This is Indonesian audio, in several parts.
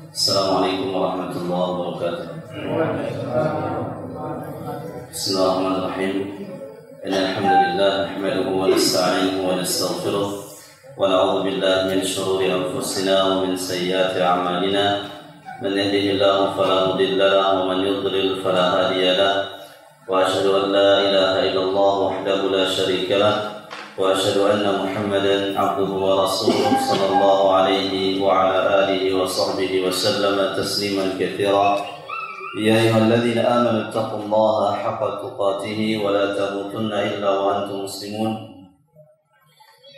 Assalamualaikum warahmatullahi wabarakatuh. Bismillahirrahmanirrahim. Innal hamdalillah nahmaduhu wa nasta'inuhu wa nastaghfiruh wa na'udzu billahi min shururi anfusina wa min sayyiati a'malina. Man yahdihillahu fala mudilla lahu wa man yudlil fala hadiya lahu. Wa asyhadu an la ilaha illallah wahdahu la syarika lahu wa asyhadu anna Muhammadan abduhu wa rasuluhu sallallahu alaihi wa ala alihi wa sahbihi wa sallama tasliman katsira. Ya ayyuhalladzina amanu taqullaha haqqa tuqatih wa la tamutunna illa wa antum muslimun.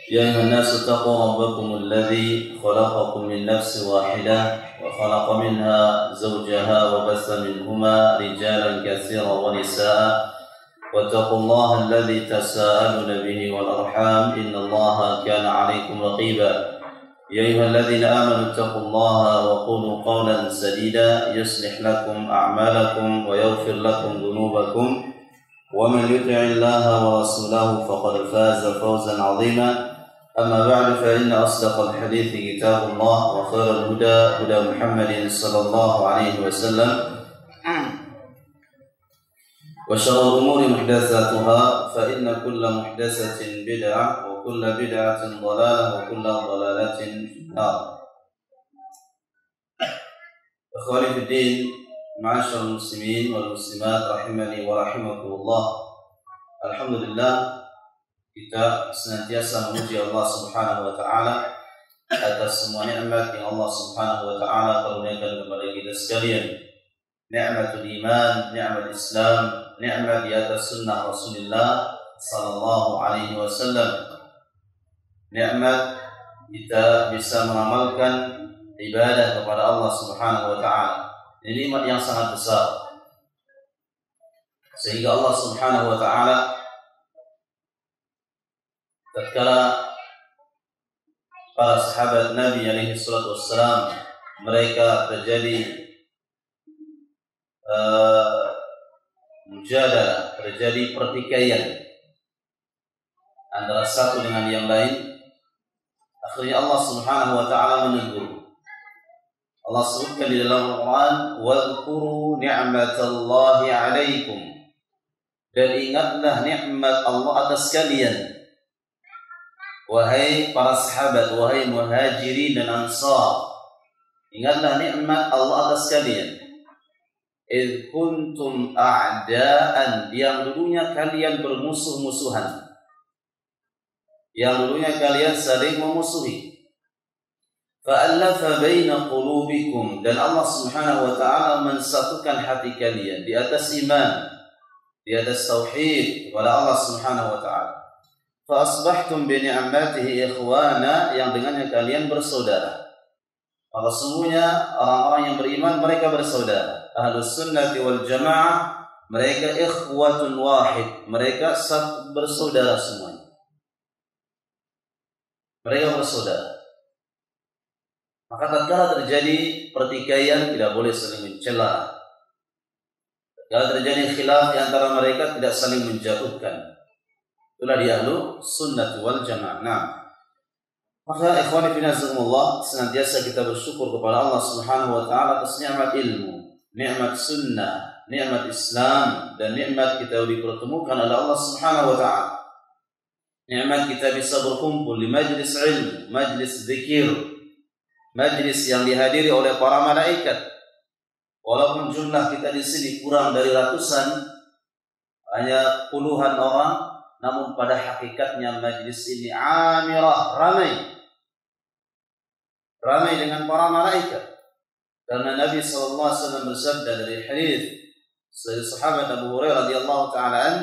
Ya ayyuhan nasu taqu rabbakum alladzi khalaqakum min nafsin wahidah wa khalaqa minha zawjaha wa bassa minhuma rijalan katsiran wa nisaa'a. واتقوا الله الذي تساءلون به والأرحام إن الله كان عليكم رقيبا. يا أيها الذين آمنوا اتقوا الله وقولوا قولا سديدا يصلح لكم أعمالكم ويغفر لكم ذنوبكم ومن يطع الله ورسوله فقد فاز فوزا عظيما. أما بعد فإن أصدق الحديث كتاب الله وخير الهدى هدى محمد صلى الله عليه وسلم وشر الأمور محدثاتها فإن كل محدثة بدعة وكل بدعة ضلالة وكل ضلالة في النار. إخواني في الدين معاشر المسلمين والمسلمات rahimani wa rahimakumullah. Alhamdulillah, kita senantiasa memuji Allah Subhanahu wa taala atas semua nikmat yang Allah Subhanahu wa taala karuniakan kepada kita sekalian. Ni'matul iman, ni'mat Islam, ni'mat di atas sunnah Rasulullah sallallahu alaihi wasallam. Ni'mat kita bisa mengamalkan ibadah kepada Allah Subhanahu wa taala. Ini nikmat yang sangat besar. Sehingga Allah Subhanahu wa taala tatkala para sahabat Nabi alaihi salatu wassalam mereka terjadi mujadalah, terjadi pertikaian antara satu dengan yang lain. Akhirnya Allah Subhanahu wa taala menegur. Allah sebutkan di dalam Al-Quran, "Wadhkuru ni'matallahi 'alaikum." Dan ingatlah nikmat Allah atas kalian. Wahai para sahabat, wahai muhajirin dan ansar, ingatlah nikmat Allah atas kalian. إِذْ كُنْتُمْ أَعْدَاءً, yang dulunya kalian bermusuh-musuhan, yang dulunya kalian saling memusuhi. فَأَلَّفَ بَيْنَ قُلُوبِكُمْ, dan Allah Subhanahu wa taala mensatukan hati kalian di atas iman, di atas tauhid kepada Allah Subhanahu wa taala. فَأَصْبَحْتُمْ بِنِعْمَتِهِ إِخْوَانًا, yang dengannya kalian bersaudara. Kalau semuanya orang-orang yang beriman mereka bersaudara. Ahlus sunnati wal jamaah mereka ikhwatun wahid, mereka satu bersaudara semuanya. Mereka bersaudara. Maka tatkala terjadi pertikaian tidak boleh saling mencela. Tatkala terjadi khilaf di antara mereka tidak saling menjatuhkan. Itulah di ahlu sunnati wal jamaah. Nah, maka ikhwani fillah azzakumullah, senantiasa kita bersyukur kepada Allah Subhanahu wa taala atas nikmat ilmu, nikmat sunnah, nikmat Islam, dan nikmat kita dipertemukan oleh Allah Subhanahu wa taala. Nikmat kita bisa berkumpul di majlis ilmu, majlis zikir, majlis yang dihadiri oleh para malaikat. Walaupun jumlah kita di sini kurang dari ratusan, hanya puluhan orang, namun pada hakikatnya majlis ini amirah, ramai dengan para malaikat. Karena Nabi SAW bersabda dari hadis dari sahabat Abu Hurairah radhiyallahu taala an,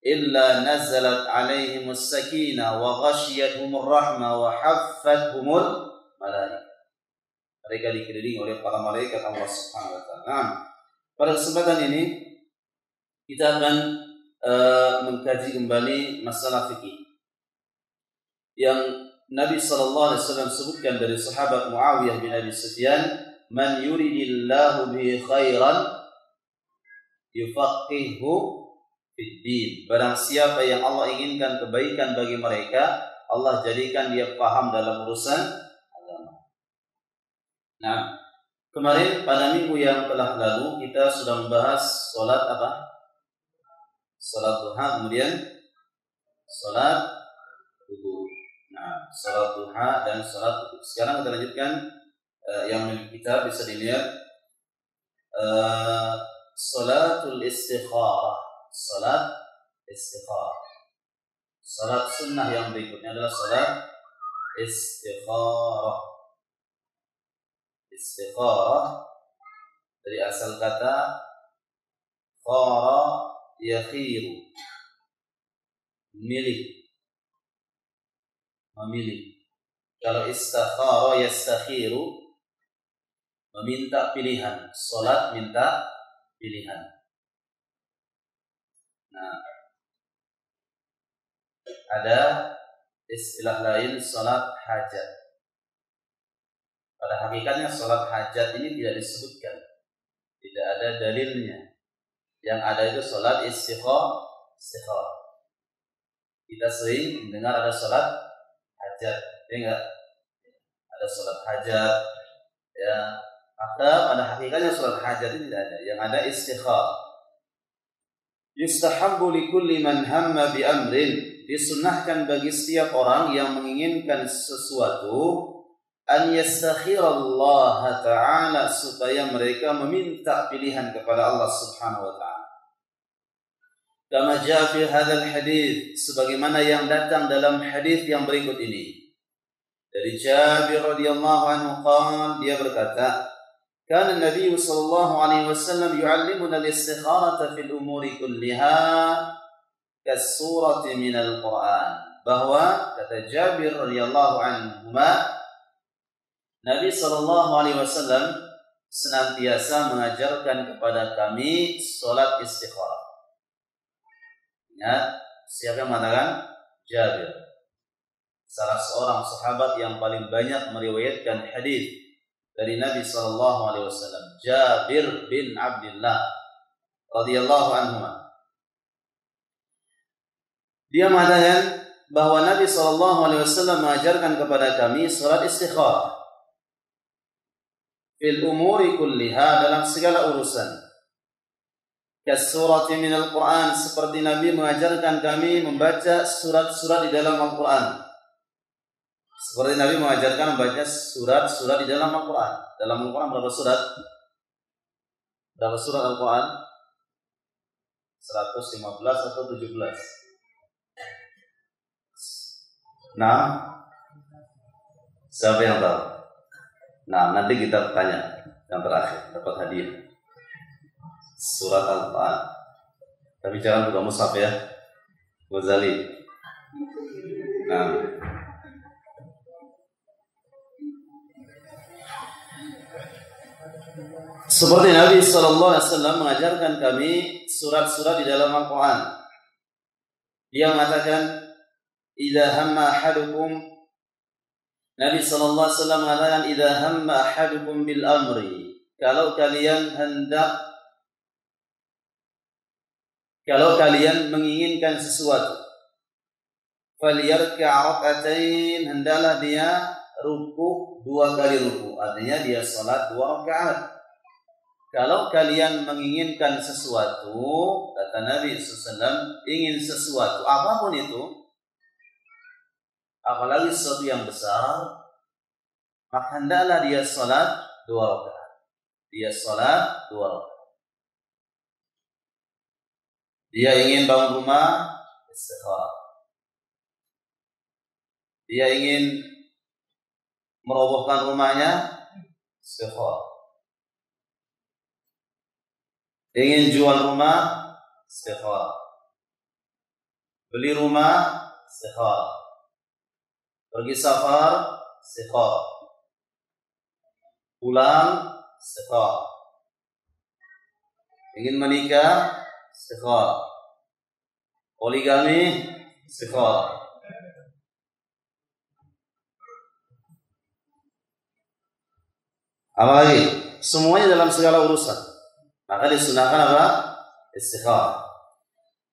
"Illa nazalat alaihimus sakinah wa ghashiyatuhumur rahmah wa haffathumul malaikah." Mereka dikelilingi oleh para malaikat Allah Subhanahu wa taala. Nah, pada kesempatan ini kita akan mengkaji kembali masalah fikih yang Nabi sallallahu alaihi wasallam sebutkan dari sahabat Muawiyah bin Abi Sufyan, "Man yuridillahu bihi khairan yufaqihu fid din." Barang siapa yang Allah inginkan kebaikan bagi mereka, Allah jadikan dia paham dalam urusan agama. Nah, Kemarin pada minggu yang telah lalu kita sudah membahas sholat apa? Sholat duha, kemudian sholat wudu. Nah, sholat duha dan sholat wudu. Sekarang kita lanjutkan yang kita bisa dilihat sholatul istikharah. Sholat istikharah. Sholat sunnah yang berikutnya adalah sholat istikharah. Istikharah dari asal kata khara yakhiru, memilih. Kalau istakhara yastakhiru, meminta pilihan. Salat minta pilihan. Nah, ada istilah lain salat hajat. Pada hakikatnya salat hajat ini tidak disebutkan, tidak ada dalilnya. Yang ada itu salat istikharah. Kita sering mendengar ada salat hajat, ya enggak? Ada salat hajat, ya. Maka pada hakikatnya salat hajat ini tidak ada. Yang ada istikharah. Yustahabbu likulli man hamma bi amrin, disunnahkan bagi setiap orang yang menginginkan sesuatu an yastakhirallaha ta'ala, supaya mereka meminta pilihan kepada Allah Subhanahu wa ta'ala. Kama jaa fi hadzal hadits, sebagaimana yang datang dalam hadis yang berikut ini. Dari Jabir radhiyallahu anhu qala, dia berkata, kana Nabi sallallahu alaihi wasallam yu'allimuna al-istikharata fil umuri kulliha kas-surati minal Qur'an. Bahwa kata Jabir radhiyallahu anhu, Nabi sallallahu alaihi wasallam senantiasa mengajarkan kepada kami salat istikharah. Ya, siapa yang mengatakan? Jabir, salah seorang sahabat yang paling banyak meriwayatkan hadis dari Nabi sallallahu alaihi wasallam. Jabir bin Abdullah radhiyallahu anhu. Dia mengatakan bahwa Nabi sallallahu alaihi wasallam mengajarkan kepada kami salat istikharah fil umuri kulliha, dalam segala urusan. Kasurati minal Qur'an, seperti Nabi mengajarkan kami membaca surat-surat di dalam Al-Quran. Seperti Nabi mengajarkan membaca surat-surat di dalam Al-Quran. Dalam Al-Quran berapa surat? Berapa surat Al-Quran? 115 atau 17? Nah, siapa yang tahu? Nah, nanti kita tanya yang terakhir, dapat hadiah surat Al-Quran. Tapi jangan buka mushaf ya, Ghazali. Nah, seperti Nabi sallallahu alaihi wasallam mengajarkan kami surat-surat di dalam Al-Quran. Dia mengatakan, idza hamma ahadukum, Nabi sallallahu alaihi wasallam mengatakan, idza hamma ahadukum bil amri, kalau kalian menginginkan sesuatu, falyarka' rak'atain, hendaklah dia ruku 2 kali ruku, artinya dia salat 2 rakaat. Kalau kalian menginginkan sesuatu, kata Nabi SAW, ingin sesuatu apapun itu, apalagi sesuatu yang besar, maka hendaklah dia salat 2 rakaat. Dia salat 2 rakaat. Dia ingin bangun rumah, istikharah. Dia ingin merobohkan rumahnya, istikharah. Ingin jual rumah, istikharah. Beli rumah, istikharah. Pergi safar, istikharah. Pulang, istikharah. Ingin menikah, istikharah. Poligami, istikharah. Apa lagi? Semuanya dalam segala urusan. Maka disunahkan apa? Istikharah.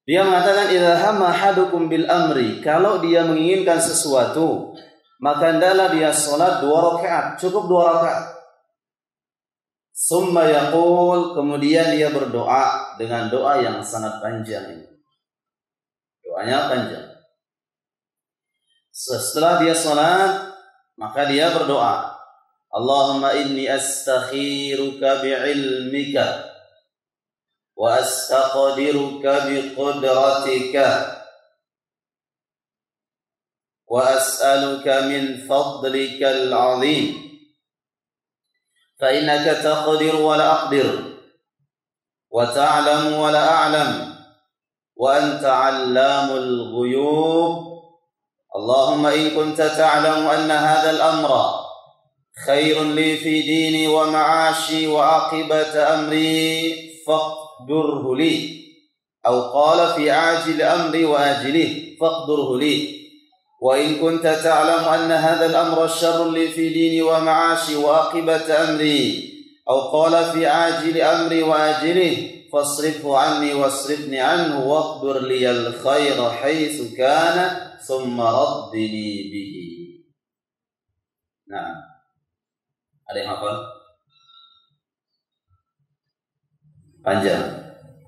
Dia mengatakan, idza hamma ahadukum bil amri, kalau dia menginginkan sesuatu, maka hendaklah dia salat 2 rakaat, cukup 2 rakaat. Summa yaqul, kemudian dia berdoa dengan doa yang sangat panjang ini. Doanya panjang. Setelah dia salat, maka dia berdoa, Allahumma inni astakhiruka bi'ilmika wa astaqdiruka biqudratika wa as'aluka min fadlikal 'azim fa innaka taqdiru wa la aqdir wa ta'lamu wa la a'lam wa anta 'allamul ghuyub. Allahumma in kunta ta'lamu anna hadzal amra khairun li fi dini wa ma'ashi wa aqibata amri faqdurhu li, atau qala fi ajil amri wa ajilihi faqdurhu li, wa in kunta ta'lamu anna hadzal amra syarrun li fi dini wa ma'ashi wa aqibata amri, atau qala fi ajil amri wa ajilihi fasrifhu anni wasrifni anhu waqdur liyal khaira haitsu kana thumma raddini bihi. Nah, ada yang hafal? Panjang.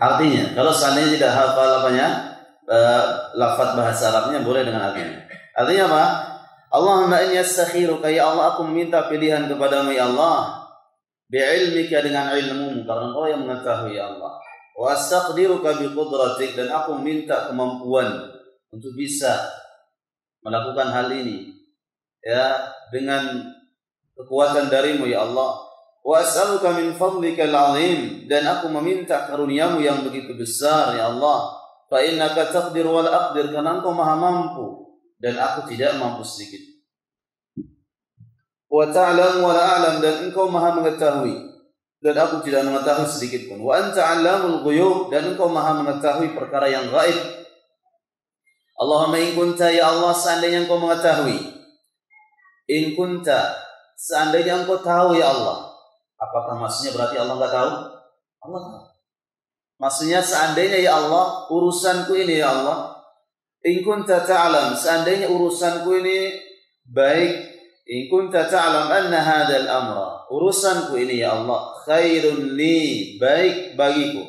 Artinya, kalau seandainya tidak hafal lafaz bahasa Arabnya, boleh dengan artinya. Artinya apa? Allahumma inni astakhiruka, ya Allah, aku meminta pilihan kepadamu ya Allah, bi'ilmika, dengan ilmumu, karena Engkau yang mengetahui ya Allah. Wa astaqdiruka biqudratik, dan aku minta kemampuan untuk bisa melakukan hal ini ya dengan kekuatan darimu ya Allah. Wa as'aluka min fadlikal 'azim, dan aku meminta karuniamu yang begitu besar ya Allah. Fa innaka taqdir wa la aqdir, karena Engkau maha mampu dan aku tidak mampu sedikit. Wa ta'lam wa la a'lam, dan Engkau maha mengetahui dan aku tidak mengetahui sedikit pun. Wa anta 'allamul ghuyub, dan Engkau maha mengetahui perkara yang gaib. Allahumma in kunta, ya Allah, seandainya Engkau mengetahui, in kunta, seandainya Engkau tahu ya Allah. Apakah maksudnya berarti Allah enggak tahu? Allah tahu. Maksudnya seandainya ya Allah, urusanku ini ya Allah, in kunta ta'lam, seandainya urusanku ini baik, in kunta ta'lam anna hadzal amra, urusanku ini ya Allah, khairun li, baik bagiku,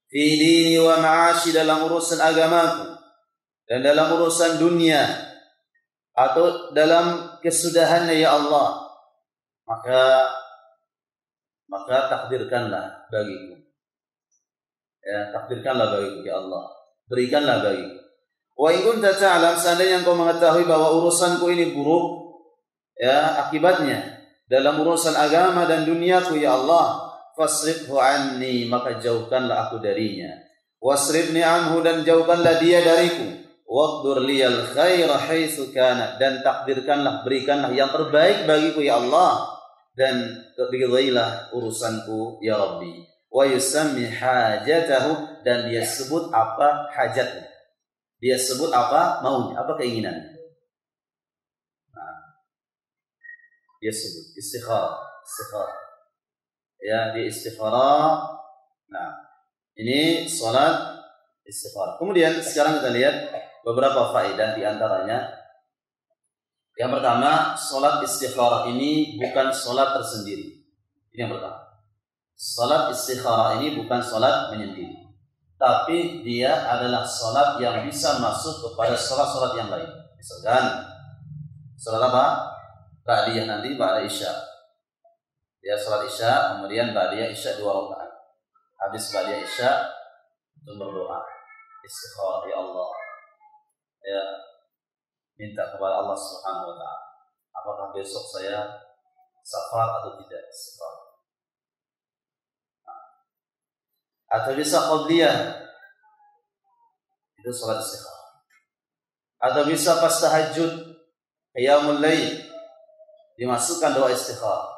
fi dini wa ma'ashi, dalam urusan agamaku dan dalam urusan dunia atau dalam kesudahannya ya Allah, maka takdirkanlah bagiku. Ya, takdirkanlah bagiku ya Allah. Berikanlah bagiku. Wa in kunta ta'lam, seandainya Engkau mengetahui bahwa urusanku ini buruk ya akibatnya dalam urusan agama dan duniaku ya Allah, fasrifhu anni, maka jauhkanlah aku darinya. Wasrifni anhu, dan jauhkanlah dia dariku. Waqdur liyal khaira haitsu kana, dan takdirkanlah, berikanlah yang terbaik bagiku ya Allah, dan ridailah urusanku ya Rabbi. Wa yusammi hajatahu, dan dia sebut apa hajatnya, dia sebut apa maunya, apa keinginannya. Nah, dia sebut istikharah ya, dia istikharah. Nah, ini salat istikharah. Kemudian sekarang kita lihat beberapa faedah, di antaranya yang pertama, salat istikharah ini bukan salat tersendiri. Ini yang pertama. Salat istikharah ini bukan salat menyendiri, tapi dia adalah salat yang bisa masuk kepada salat-salat yang lain. Misalkan salat apa? Ba'diyah, nanti ba'da isya. Ya, salat isya, kemudian ba'diyah isya 2 rakaat. Habis ba'diyah isya untuk berdoa istikharah, ya Allah, ya, minta kepada Allah Subhanahu wa taala, apakah besok saya safar atau tidak, istikharah. Atau bisa qabliyah, itu salat istikharah. Atau bisa pas tahajud, qiyamul lail, dimasukkan doa istikharah.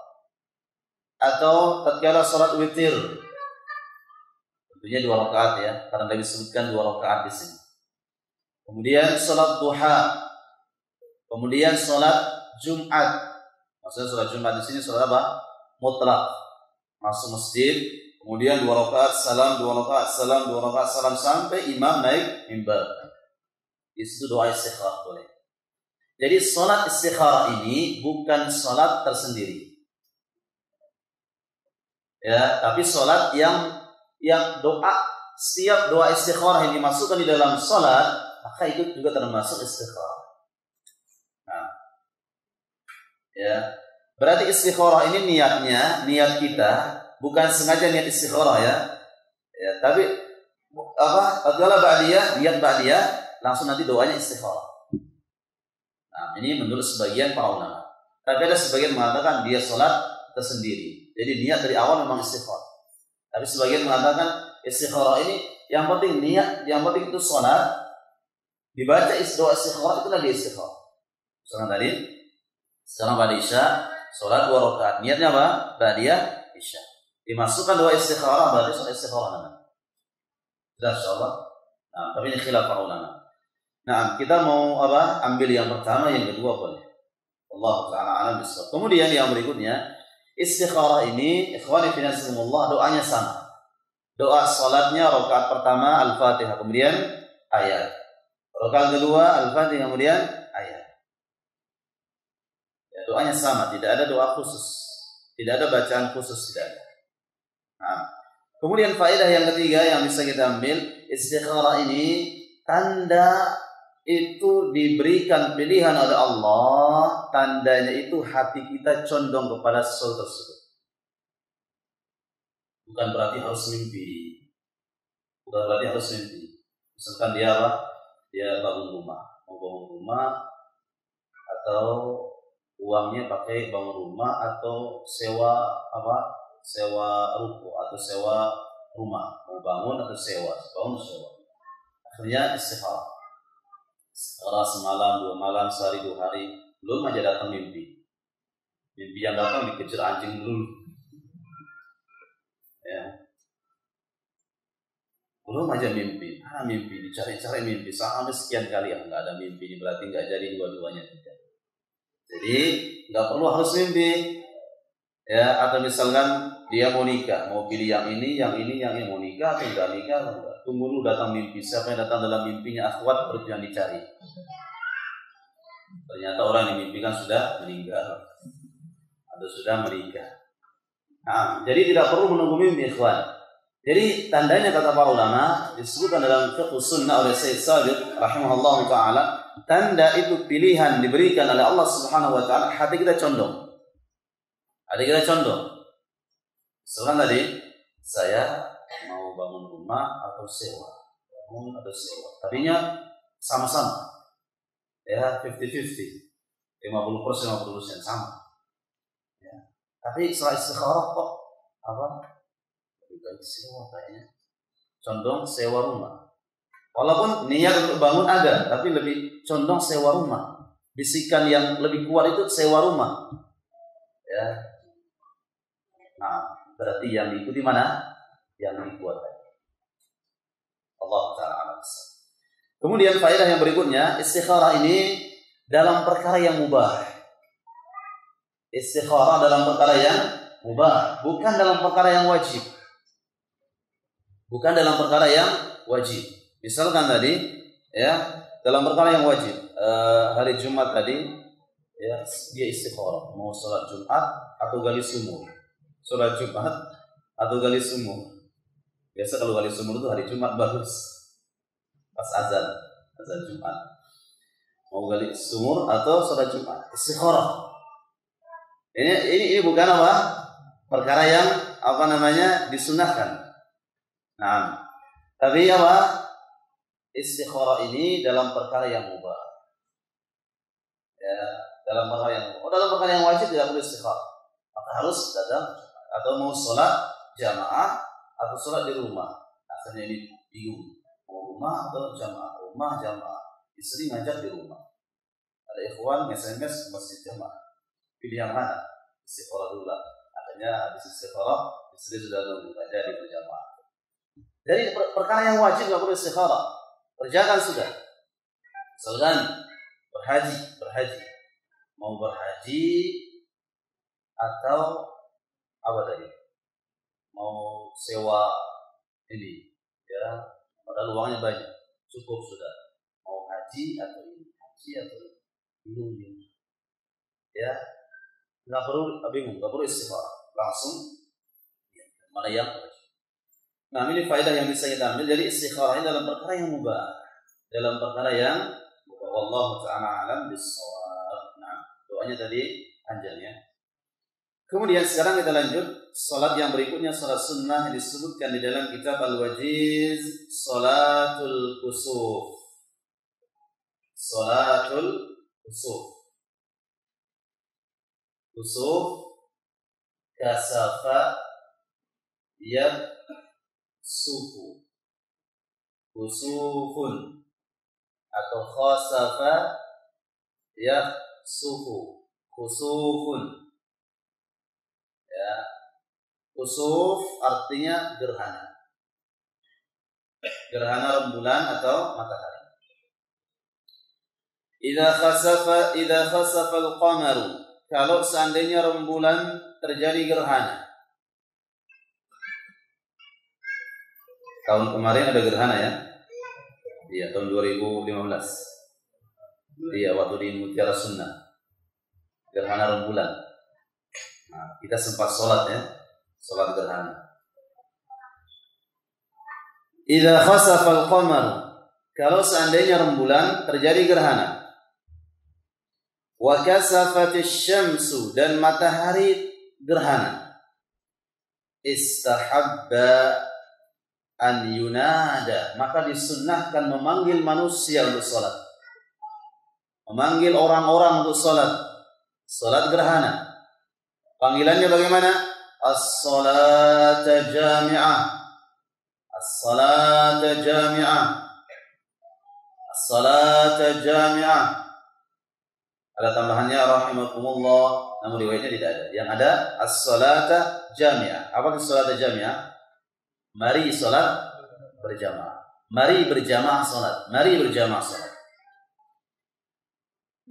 Atau tatkala salat witir, tentunya 2 rakaat ya, karena disebutkan 2 rakaat di sini. Kemudian salat duha, kemudian salat Jumat. Maksudnya salat Jumat di sini salat apa? Mutlak. Masuk masjid, kemudian 2 rakaat salam, 2 rakaat salam, 2 rakaat salam, sampai imam naik mimbar. Itu doa istikharah boleh. Jadi salat istikharah ini bukan salat tersendiri. Ya, tapi sholat yang doa, setiap doa istikharah yang dimasukkan di dalam sholat, maka itu juga termasuk istikharah. Nah, ya, berarti istikharah ini niat kita bukan sengaja niat istikharah ya. Ya, tapi adalah niat ba'diyah langsung nanti doanya istikharah. Nah, ini menurut sebagian para ulama. Tapi ada sebagian mengatakan dia sholat tersendiri. Jadi niat dari awal memang istikharah. Tapi sebagian mengatakan istikharah ini yang penting niat, yang penting itu sholat dibaca doa istikharah itu lagi istikharah. Sekarang pada isya sholat 2 rakaat. Niatnya apa? Ba'diyah isya. Dimasukkan doa istikharah berarti sholat istikharah namanya. Sudah insyaallah. Nah, tapi ini khilaf para ulama. Nah, kita mau ambil yang pertama, yang kedua boleh. Allah Ta'ala alam bisawab. Kemudian yang berikutnya, istikharah ini, ikhwani fillah, doanya sama. Doa salatnya rakaat pertama Al-Fatihah, kemudian ayat. Rakaat kedua Al-Fatihah, kemudian ayat. Ya, doanya sama, tidak ada doa khusus. Tidak ada bacaan khusus, tidak ada. Nah, kemudian faedah yang ketiga yang bisa kita ambil, istikharah ini tanda itu diberikan pilihan oleh Allah, tandanya itu hati kita condong kepada sesuatu tersebut. Bukan berarti harus mimpi. Misalkan dia Dia bangun rumah, mau bangun rumah atau uangnya pakai bangun rumah atau sewa ruko atau sewa rumah, mau bangun atau sewa. Akhirnya istikharah. Setelah semalam, 2 malam, sehari 2 hari, belum aja datang mimpi. Mimpi yang datang dikejar anjing dulu. Ya. Belum aja mimpi. Dicari-cari mimpi. Sampai sekian kali nggak ada mimpi. Berarti nggak jadi dua-duanya tidak. Jadi nggak perlu harus mimpi. Ya, atau misalkan dia mau nikah, mau pilih yang ini mau nikah atau enggak nikah, enggak. Tunggu dulu datang mimpi. Siapa yang datang dalam mimpinya akhwat berarti yang dicari. Ternyata orang yang dimimpikan sudah meninggal atau sudah menikah. Nah, jadi tidak perlu menunggu mimpi, ikhwan. Jadi tandanya kata para ulama disebutkan dalam fiqh sunnah oleh Syekh Sabiq rahimahullah taala, tanda itu pilihan diberikan oleh Allah Subhanahu wa taala, hati kita condong. Misalkan tadi saya mau bangun rumah atau sewa. Tadinya sama-sama. Ya, 50-50. 50% sama. Ya. Tapi setelah istikharah kok lebih baik sewa kayaknya. Condong sewa rumah. Walaupun niat untuk bangun ada, tapi lebih condong sewa rumah. Bisikan yang lebih kuat itu sewa rumah. Ya. Nah, berarti yang diikuti mana? Yang dikuat. Allah Ta'ala alam. Kemudian faedah yang berikutnya, istikharah ini dalam perkara yang mubah. Istikharah dalam perkara yang mubah, bukan dalam perkara yang wajib. Misalkan tadi, ya, dalam perkara yang wajib, hari Jumat tadi, ya, dia istikharah mau sholat Jumat atau gali sumur. Sholat Jumat atau gali sumur. Biasa kalau gali sumur itu hari Jumat bagus. Pas azan Jumat. Mau gali sumur atau sholat Jumat. Istikharah. Ini bukan perkara yang disunahkan. Nah, tapi istikharah ini dalam perkara yang mubah. Ya, dalam perkara yang wajib tidak perlu istikharah. Maka harus datang atau mau sholat jamaah atau sholat di rumah. Akhirnya ini bingung, mau rumah atau jamaah. Istri ngajak di rumah. Ada ikhwan SMS masjid jamaah. Pilih yang mana? Istikharah dulu lah. Akhirnya habis istikharah, istri sudah nunggu aja di berjamaah. Jadi perkara yang wajib nggak perlu istikharah. Kerjakan sudah. Misalkan berhaji. Mau berhaji atau mau sewa ini, ya, padahal uangnya banyak, cukup sudah. Mau haji atau bingung, ya, nggak perlu bingung, nggak perlu istikharah, langsung. Ya. mana yang wajib. Nah, ini faedah yang bisa kita ambil. Jadi istikharah ini dalam perkara yang mubah, dalam perkara yang wallahu ta'ala alam bis-shawab. Nah, doanya tadi panjang ya. Kemudian sekarang kita lanjut salat yang berikutnya, salat sunnah yang disebutkan di dalam kitab Al-Wajiz, salatul kusuf. Salatul kusuf. Kusuf, kasafa, sufu, kusufun, atau khasafa, sufu, kusufun. Ya, kusuf artinya gerhana, gerhana rembulan atau matahari. Idza khasafa al-qamaru, kalau seandainya rembulan terjadi gerhana. Tahun kemarin ada gerhana ya? Iya, tahun 2015. Iya, waktu di Mutiara Sunnah. Gerhana rembulan. Nah, kita sempat sholat ya. Sholat gerhana. Idza khasafa al-qamar, kalau seandainya rembulan terjadi gerhana. Wa kasafatis syamsu, dan matahari gerhana. Istahabba an yunada, maka disunnahkan memanggil manusia untuk salat. Memanggil orang-orang untuk salat. Salat gerhana. Panggilannya bagaimana? As-salata jami'ah. As-salata jami'ah. As-salata jami'ah. Ada tambahannya rahimakumullah, namun riwayatnya tidak ada. Yang ada as-salata jami'ah. Apa itu salata jami'ah? Mari salat berjamaah. Mari berjamaah salat. Mari berjamaah salat.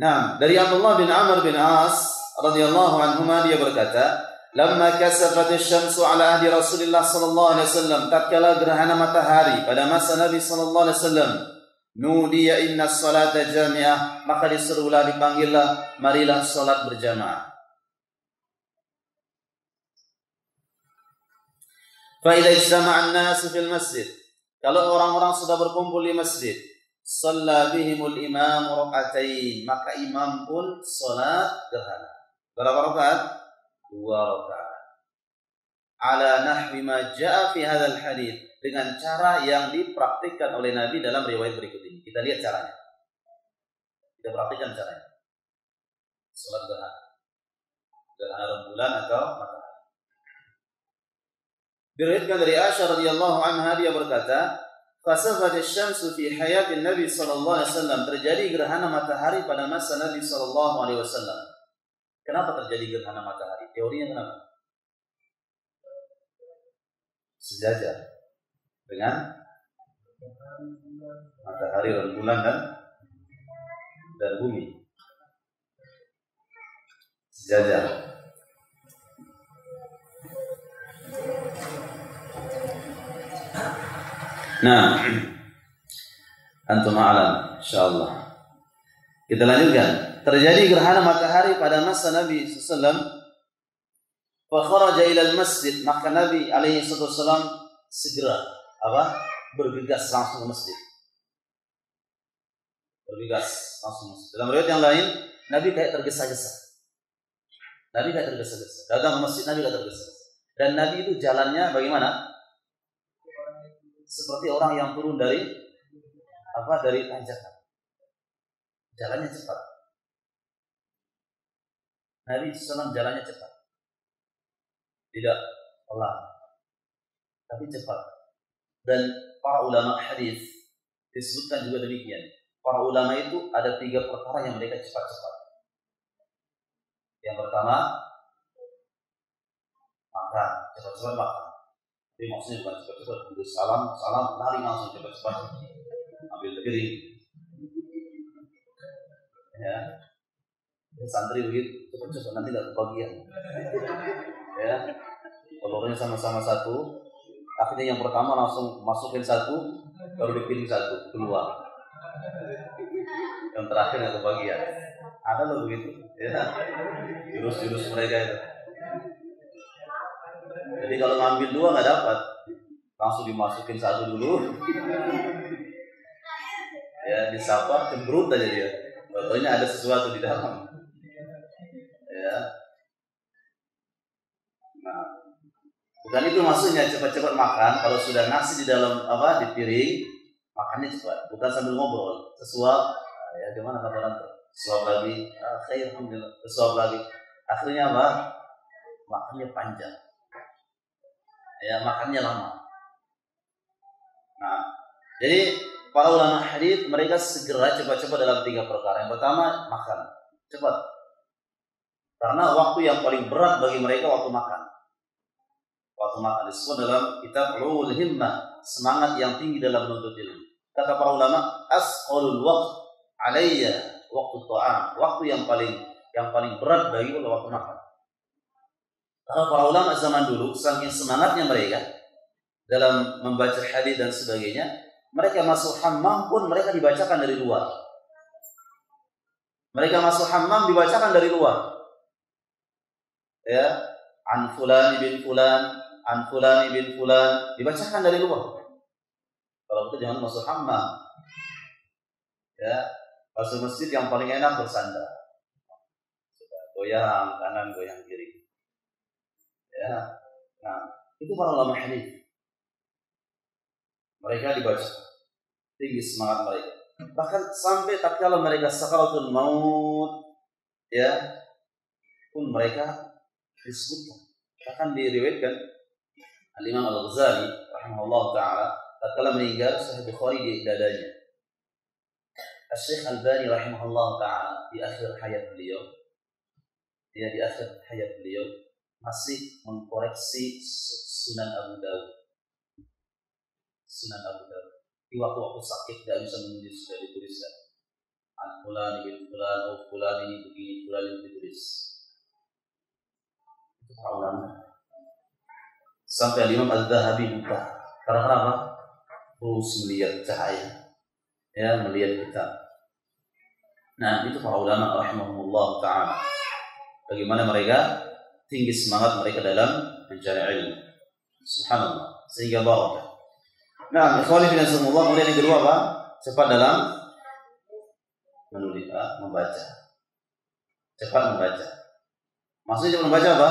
Nah, dari Abdullah bin Amr bin As radhiyallahu anhuma dia berkata, "Lamma kasafat asy-syamsu ala ahdi Rasulillah sallallahu alaihi wasallam," tatkala gerhana matahari pada masa Nabi sallallahu alaihi wasallam, nudiya inna salata jami'ah, maka diserulah, dipanggillah, marilah salat berjamaah. Fa idza ijtama'a an-nas fil masjid, kalau orang-orang sudah berkumpul di masjid, shalla bihimul imam rak'atain, maka imam pun salat gerhana. Berapa rakaat? 2 rakaat. Ala nahwi ma jaa fi hadzal hadits, dengan cara yang dipraktikkan oleh Nabi dalam riwayat berikut ini. Kita lihat caranya. Kita praktikkan caranya. Salat gerhana. Gerhana rembulan atau matahari. Diriwayatkan dari Aisyah radhiyallahu anha, dia berkata, "Khasafat asy-syamsu fi hayatin Nabi sallallahu alaihi wasallam," terjadi gerhana matahari pada masa Nabi sallallahu alaihi wasallam. Kenapa terjadi gerhana matahari? Teorinya kenapa? Sejajar dengan matahari, rembulan dan bumi. Sejajar. Nah, antum a'lam insyaallah. Kita lanjutkan. Terjadi gerhana matahari pada masa Nabi sallallahu fa kharaja ila al-masjid, maka Nabi alaihi wasallam segera bergegas langsung ke masjid. Bergegas langsung ke masjid. Dalam riwayat yang lain, Nabi kayak tergesa-gesa. Datang ke masjid Nabi kayak tergesa-gesa. Dan Nabi itu jalannya bagaimana? Seperti orang yang turun dari tanjakan. Jalannya cepat. Nabi SAW jalannya cepat. Tidak pelan, tapi cepat. Dan para ulama hadis disebutkan juga demikian. Para ulama itu ada 3 perkara yang mereka cepat-cepat. Yang pertama, makan, cepat-cepat makan. Jadi maksudnya bukan cepat-cepat, begitu salam, lari langsung cepat-cepat, ambil piring. Ya, santri begitu, cepat-cepat nanti nggak kebagian. Ya, telurnya sama-sama satu, akhirnya yang pertama langsung masukin satu, baru dipiring satu, keluar. Yang terakhir nggak kebagian. Ada loh begitu, ya, jurus-jurus mereka itu. Jadi kalau ngambil 2 nggak dapat, langsung dimasukin 1 dulu. Ya, disapa cemberut aja dia. Contohnya ada sesuatu di dalam. Ya. Nah, bukan itu maksudnya cepat-cepat makan. Kalau sudah nasi di dalam di piring, makannya cepat. Bukan sambil ngobrol. Sesuap, ya gimana kata orang tuh? Sesuap lagi, khair alhamdulillah. Sesuap lagi. Akhirnya apa? Makannya panjang. Ya, makannya lama. Nah, jadi para ulama hadis mereka segera cepat-cepat dalam 3 perkara. Yang pertama, makan. Cepat. Karena waktu yang paling berat bagi mereka waktu makan. Waktu makan disebut dalam kitab Ulul Himmah, semangat yang tinggi dalam menuntut ilmu. Kata para ulama, asqalul waqt alayya waktu ta'am. Waktu yang paling berat bagi waktu makan. Karena para ulama zaman dulu saking semangatnya mereka dalam membaca hadis dan sebagainya, mereka masuk hammam pun mereka dibacakan dari luar. Mereka masuk hammam dibacakan dari luar. Ya, an fulan bin fulan, an fulan bin fulan, dibacakan dari luar. Kalau kita jangan masuk hammam. Ya, masuk masjid yang paling enak bersandar. Goyang kanan, goyang kiri. Ya, nah itu para ulama hadis. Mereka dibaca tinggi semangat mereka. Bahkan sampai tatkala mereka sakaratul maut, ya, pun mereka disebutkan. Bahkan diriwayatkan Al-Imam Al-Ghazali rahimahullah taala tatkala meninggal Sahih Bukhari di dadanya. Syekh Al-Albani rahimahullah taala di akhir hayat beliau, di akhir hayat beliau masih mengkoreksi Sunan Abu Dawud. Sunan Abu Dawud. Di waktu-waktu sakit tidak bisa menulis sudah dituliskan. An fulan bin fulan, fulan ini begini, fulan ini ditulis. Itu ulama. Sampai Imam Al-Dhahabi buka. Karena apa? Terus melihat cahaya. Ya, melihat kitab. Nah, itu para ulama rahimahumullah ta'ala. Bagaimana mereka tinggi semangat mereka dalam mencari ilmu. Subhanallah. Sehingga barakah. Nah, ikhwani fillah semua, kemudian yang kedua apa? Cepat dalam menulis, membaca. Cepat membaca. Maksudnya cepat membaca apa?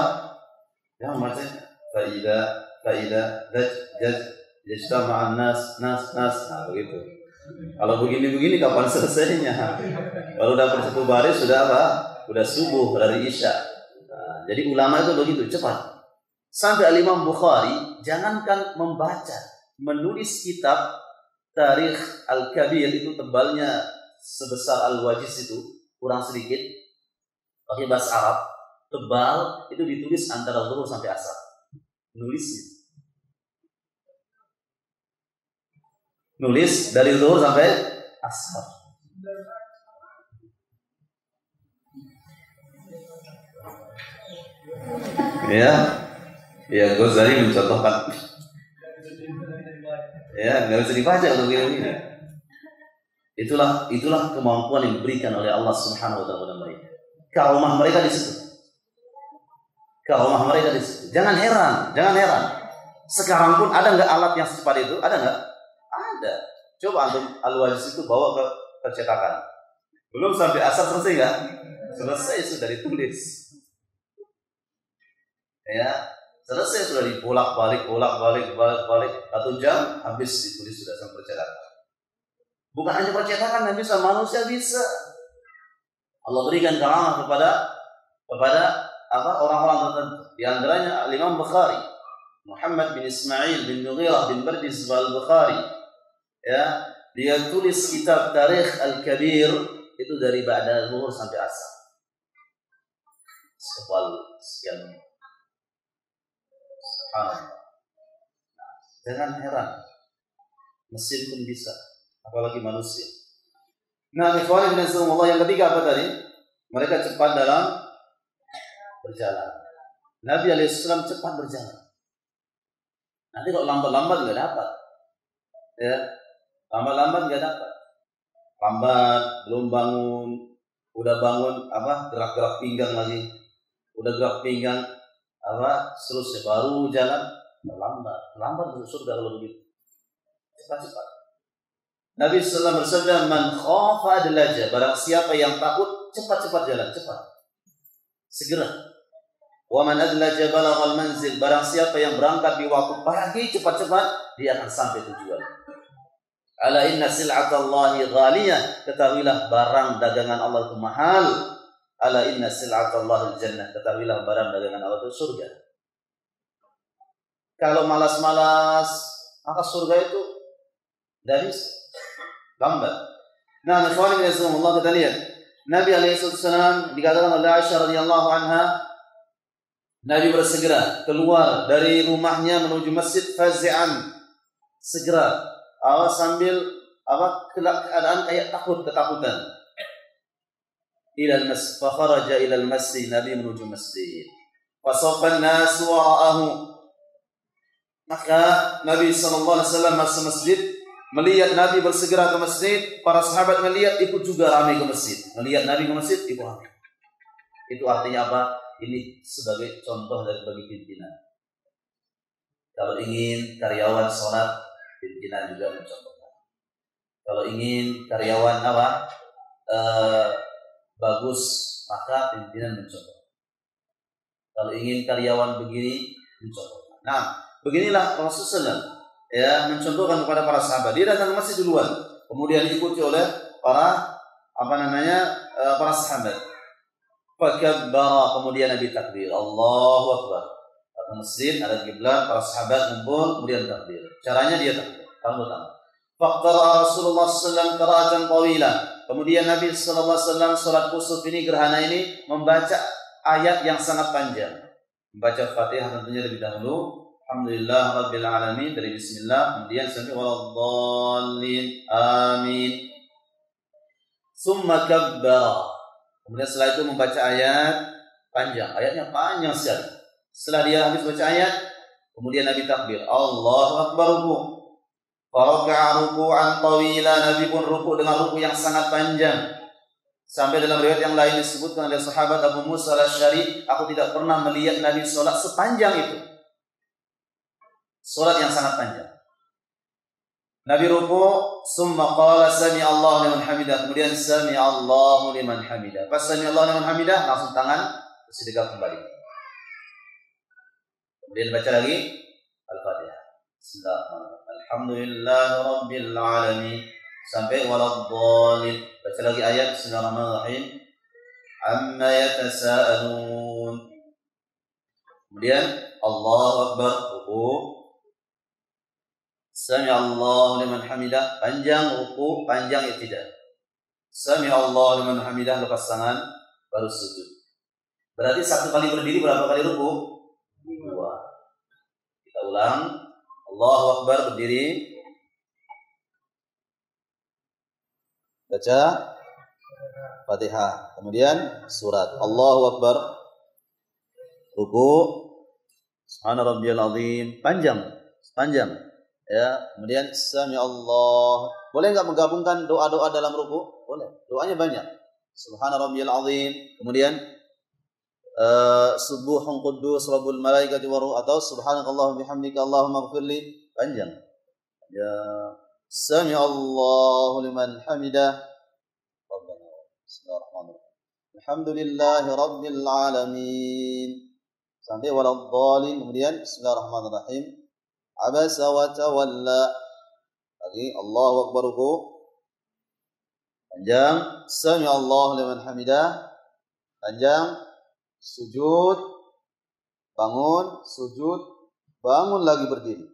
Ya, membaca faida yajtama'an nas. Nah, begitu. Kalau begini-begini kapan selesainya? Kalau dapat 1 baris sudah apa? Sudah subuh dari Isya. Jadi ulama itu begitu cepat. Sampai Al-Imam Bukhari jangankan membaca, menulis kitab Tarikh Al-Kabir itu tebalnya sebesar Al-Wajiz itu, kurang sedikit. Pakai bahasa Arab, tebal itu ditulis antara zuhur sampai asar. Nulisnya. Nulis dari zuhur sampai asar. Ya, Ghazali mencontohkan. Ya, nggak bisa dibaca untuk ini. Itulah kemampuan yang diberikan oleh Allah Subhanahu wa taala kepada mereka. Karomah mereka di situ. Jangan heran. Sekarang pun ada nggak alat yang secepat itu? Ada nggak? Ada. Coba antum Al-Wajiz itu bawa ke percetakan. Belum sampai asar selesai nggak? Selesai sudah ditulis. Ya, selesai sudah dibolak-balik 1 jam habis ditulis sudah sampai percetakan. Bukan hanya percetakan yang bisa, manusia bisa. Allah berikan karamah kepada orang-orang tertentu. Di antaranya Imam Bukhari, Muhammad bin Ismail bin Mughirah bin Bardis al-Bukhari. Ya, dia tulis kitab Tarikh Al-Kabir itu dari ba'da zuhur sampai asar. Sekian. Jangan heran, mesin pun bisa, apalagi manusia. Nah, ikhwan dan Allah yang ketiga apa tadi? Mereka cepat dalam berjalan. Nabi alaihissalam cepat berjalan. Nanti kalau lambat-lambat nggak dapat, ya, lambat-lambat nggak dapat. Lambat, belum bangun, udah bangun gerak-gerak pinggang lagi, udah gerak pinggang seterusnya baru jalan terlambat masuk surga kalau begitu. Cepat. Nabi sallallahu alaihi wasallam bersabda, "Man khafa adlaja." Barang siapa yang takut, cepat jalan, cepat. Segera. Wa man adlaja balaghal manzil. Barang siapa yang berangkat di waktu pagi, cepat-cepat, dia akan sampai tujuan. Ala inna sil'atallahi ghaliyah. Ketahuilah barang dagangan Allah itu mahal. Ala inna sil'atallahi jannah. Ketahuilah barang dagangan Allah itu surga. Kalau malas-malas, maka surga itu dari lambat. Nah, ikhwan fillah, kita lihat Nabi alaihi wasallam dikatakan oleh Aisyah radhiyallahu anha, Nabi bersegera keluar dari rumahnya menuju masjid fazi'an, segera sambil keadaan kayak ketakutan. Ilal masjid, fa kharaja ilal masjid, Nabi menuju masjid. Fa safan nas wara'ahu. Maka Nabi sallallahu alaihi wasallam masuk masjid, melihat Nabi bersegera ke masjid, para sahabat melihat ikut juga ramai ke masjid. Melihat Nabi ke masjid ikut ramai. Itu artinya apa? Ini sebagai contoh bagi pimpinan. Kalau ingin karyawan sholat, pimpinan juga mencontohkan. Kalau ingin karyawan bagus, maka pimpinan mencontohkan. Kalau ingin karyawan begini, mencontohkan. Nah, beginilah Rasulullah mencontohkan kepada para sahabat. Dia datang ke masjid duluan, kemudian diikuti oleh para para sahabat. Fakabbara, kemudian Nabi takbir, Allahu Akbar. Datang masjid, ada kiblat, para sahabat kumpul, kemudian takbir. Caranya dia takbir, pertama. Faqara Rasulullah sallallahu alaihi wasallam qira'atan tawilah. Kemudian Nabi sallallahu alaihi wasallam salat kusuf ini, gerhana ini, membaca ayat yang sangat panjang. Membaca Fatihah tentunya lebih dahulu. Alhamdulillah Rabbil Alamin dari Bismillah, kemudian sampai waladdallin, amin. Summa kabbara. Kemudian setelah itu membaca ayat panjang, ayatnya panjang sekali. Setelah dia habis baca ayat, kemudian Nabi takbir, Allahu Akbar, ruku. Faraka'a ruku'an tawila. Nabi pun ruku dengan ruku yang sangat panjang. Sampai dalam riwayat yang lain disebutkan oleh sahabat Abu Musa al-Asy'ari, aku tidak pernah melihat Nabi sholat sepanjang itu. Sholat yang sangat panjang. Nabi ruku, summa qala sami'allahu liman hamidah. Kemudian sami'allahu liman hamidah. Pas sami'allahu liman hamidah, langsung tangan bersedekap kembali. Kemudian baca lagi Al-Fatihah. Bismillahirrahmanirrahim. Alhamdulillahi rabbil alamin sampai waladdallin. Baca lagi ayat Bismillahirrahmanirrahim. Amma yatasaalun. Kemudian Allahu Akbar, ruku. Sami'allahu liman hamidah, panjang ruku, panjang tidak. Sami'allahu liman hamidah, lepas tangan, baru sujud. Berarti satu kali berdiri berapa kali ruku? 2. Kita ulang. Allahu Akbar, berdiri. Baca Fatihah. Kemudian surat. Allahu Akbar. Ruku. Subhana rabbiyal azim. Panjang. Ya, kemudian sami Allah. Boleh enggak menggabungkan doa-doa dalam ruku? Boleh. Doanya banyak. Subhana rabbiyal azim. Kemudian subuhun quddus rabbul malaikati war ruh, atau subhanakallahumma bihamdika allahumma ighfirli, panjang. Ya, sami Allahu liman hamidah. Rabbana. Bismillahirrahmanirrahim. Alhamdulillahi rabbil alamin. Sampai waladdallin. Kemudian bismillahirrahmanirrahim. Abasa wa tawalla. Lagi Allahu Akbar, ruku. Panjang. Sami Allahu liman hamidah. Panjang. Sujud. Bangun. Sujud. Bangun lagi, berdiri.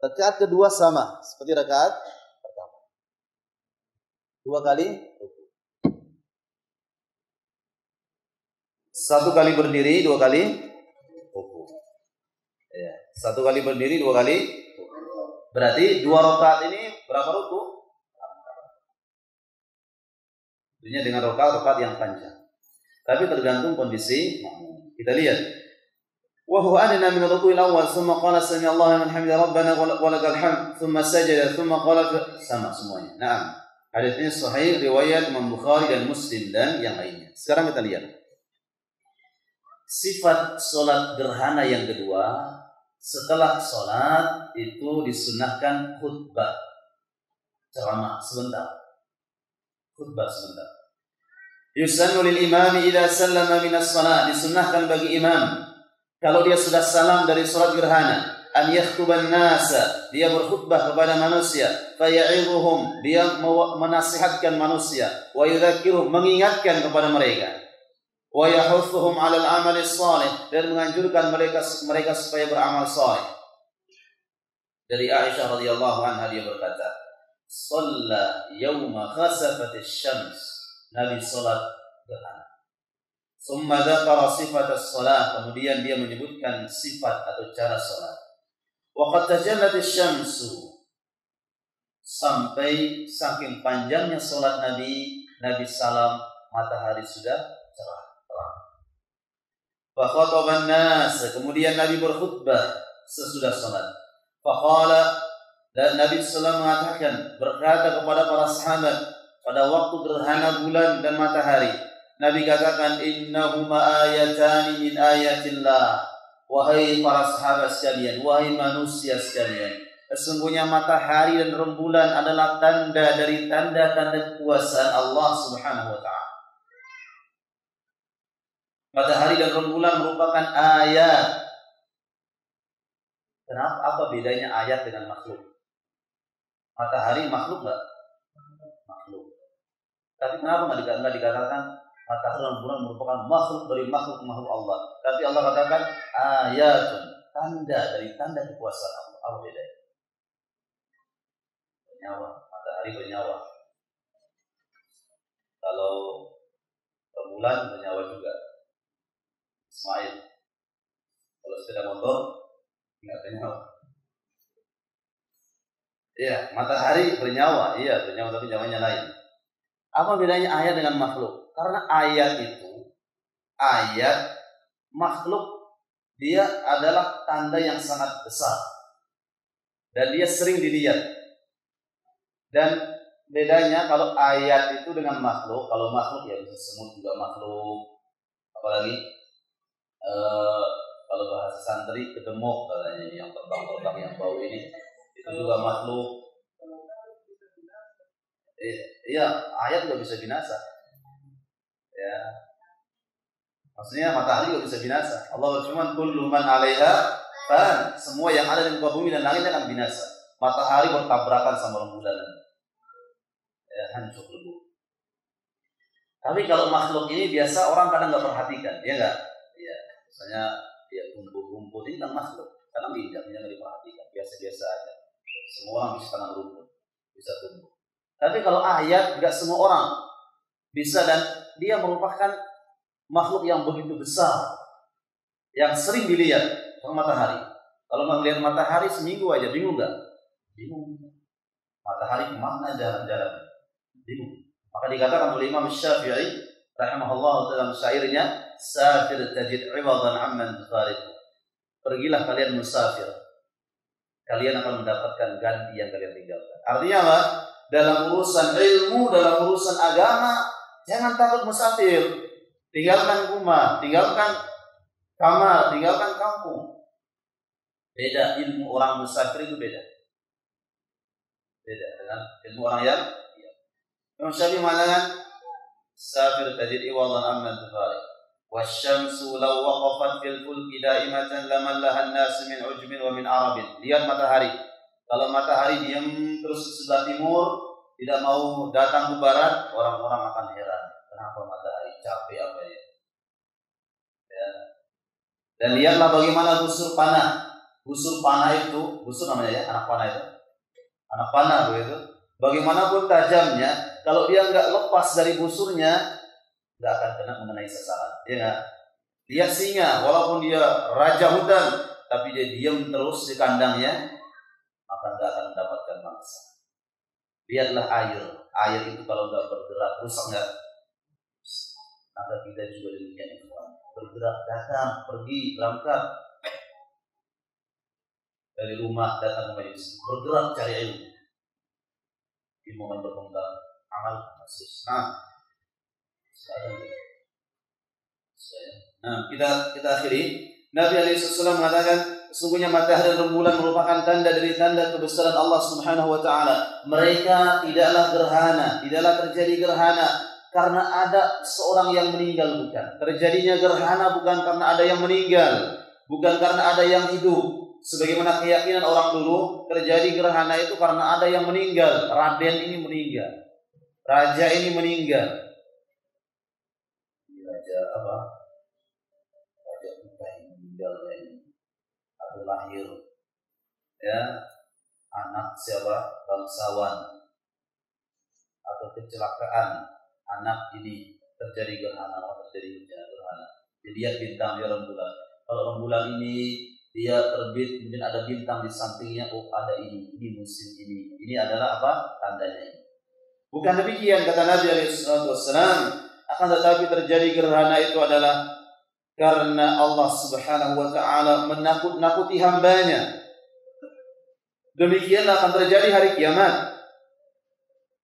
Rakaat kedua sama seperti rakaat pertama. 2 kali ruku. 1 kali berdiri, 2 kali ruku. Ya, 1 kali berdiri, 2 kali ruku. Berarti 2 rakaat ini berapa ruku? Tentunya dengan rakaat yang panjang. Tapi tergantung kondisi. Kita lihat. Wa huwa adna min ar-ruku'il awwal, thumma qala sami Allahu liman hamidah rabbana wa lakal hamd, thumma sajada, thumma qala sama semuanya. Naam. Hadis ini sahih riwayat Imam Bukhari dan Muslim dan yang lainnya. Sekarang kita lihat. sifat sholat gerhana yang kedua, setelah sholat itu disunahkan khutbah, ceramah sebentar, khutbah sebentar. Yusannu lil imami idza sallama minas salat, disunahkan bagi imam kalau dia sudah salam dari sholat gerhana, an yakhtuban nasa, dia berkhutbah kepada manusia, faya'idhuhum, dia menasihatkan manusia, wa yudzakiruhum, mengingatkan kepada mereka, wa yahuthuhum 'alal 'amali shalih, dan menganjurkan mereka supaya beramal saleh. Dari Aisyah radhiyallahu anha dia berkata, "Shalla yauma khasafatis syams." Nabi salat gerhana. Summa dzakara sifatas shalah, kemudian dia menyebutkan sifat atau cara salat. Wa qad tajallatis syamsu, sampai saking panjangnya salat Nabi salam, matahari sudah cerah. Fa khataban nas, kemudian Nabi berkhutbah sesudah salat. Faqala, dan Nabi sallallahu mengatakan, berkata kepada para sahabat pada waktu gerhana bulan dan matahari, Nabi katakan, innahuma ayatani min ayatillah. Wahai para sahabat sekalian, wahai manusia sekalian, sesungguhnya matahari dan rembulan adalah tanda dari tanda-tanda kekuasaan Allah Subhanahu wa taala. Matahari dan rembulan merupakan ayat. Kenapa? Apa bedanya ayat dengan makhluk? Matahari makhluk nggak? Makhluk. Tapi kenapa nggak dikatakan matahari dan rembulan merupakan makhluk dari makhluk Allah? Tapi Allah katakan ayatun, tanda dari tanda kekuasaan Allah. Apa bedanya? Bernyawa. Matahari bernyawa. Kalau rembulan bernyawa juga. Ismail, kalau sepeda motor nggak bernyawa. Iya, matahari bernyawa, iya bernyawa, tapi nyawanya lain. Apa bedanya ayat dengan makhluk? Karena ayat itu, ayat makhluk, dia adalah tanda yang sangat besar dan dia sering dilihat. Dan bedanya kalau ayat itu dengan makhluk, kalau makhluk ya bisa semut juga makhluk, apalagi kalau bahasa santri kedemok katanya, yang terbang-terbang yang bau ini itu juga makhluk. Iya, ayat juga bisa binasa. Ya, maksudnya matahari juga bisa binasa. Allah berfirman, kullu man 'alaiha fan, semua yang ada di muka bumi dan langit akan binasa. Matahari bertabrakan sama rembulan, ya, hancur lebur. Tapi kalau makhluk ini biasa orang kadang nggak perhatikan, ya nggak? Ya, misalnya dia rumput ini kan makhluk, kadang tidak diperhatikan, biasa-biasa aja. Semua orang bisa tanam rumput, bisa tumbuh. Tapi kalau ayat, nggak semua orang bisa, dan dia merupakan makhluk yang begitu besar, yang sering dilihat sama matahari. Kalau melihat matahari seminggu aja, bingung nggak? Bingung. Matahari kemana jalan-jalan? Bingung. Maka dikatakan oleh Imam Syafi'i rahimahullah dalam syairnya, safir tajid 'iwadan 'amman tufarid. Pergilah kalian musafir, kalian akan mendapatkan ganti yang kalian tinggalkan. Artinya apa? Dalam urusan ilmu, dalam urusan agama, jangan takut musafir. Tinggalkan rumah, tinggalkan kamar, tinggalkan kampung. Beda ilmu orang musafir itu beda. Beda dengan ilmu orang yang Imam Syafi'i mengatakan safir tajid 'iwadan 'amman tufarid. Wasyamsu law waqafat fil fulki daimatan lamallaha an-nas min ujmin wa min arabin. Lihat matahari. Kalau matahari diam terus ke sebelah timur, tidak mau datang ke barat, orang-orang akan heran. Kenapa matahari capek apa ya? Ya. Dan lihatlah bagaimana busur panah. Busur panah itu, busur namanya ya, anak panah itu. Anak panah begitu. Bagaimanapun tajamnya, kalau dia nggak lepas dari busurnya, nggak akan kena mengenai sasaran. Dia nggak. Lihat singa, walaupun dia raja hutan, tapi dia diam terus di kandangnya, maka nggak akan mendapatkan mangsa. Lihatlah air. Air itu kalau nggak bergerak, rusak nggak? Maka kita juga demikian itu. Bergerak, datang, pergi, berangkat dari rumah, datang ke majelis, bergerak cari ilmu. Di momen berkembang amal kasus. Nah, sekarang Nah, kita akhiri. Nabi SAW mengatakan, sesungguhnya matahari dan rembulan merupakan tanda dari tanda kebesaran Allah Subhanahu wa taala. Mereka tidaklah gerhana, tidaklah terjadi gerhana karena ada seorang yang meninggal, bukan. Terjadinya gerhana bukan karena ada yang meninggal, bukan karena ada yang hidup. Sebagaimana keyakinan orang dulu, terjadi gerhana itu karena ada yang meninggal. Raden ini meninggal, raja ini meninggal. Raja apa? Raja kita ini meninggal ini atau lahir, ya, anak siapa? Bangsawan atau kecelakaan anak ini terjadi gerhana atau terjadi gerhana. Dilihat bintang di rembulan. Kalau rembulan ini dia terbit, kemudian ada bintang di sampingnya, oh ada ini musim ini. Ini adalah apa? Tandanya ini. Bukan demikian kata Nabi SAW, akan tetapi terjadi gerhana itu adalah karena Allah Subhanahu wa taala menakut-nakuti hambanya. Demikianlah akan terjadi hari kiamat.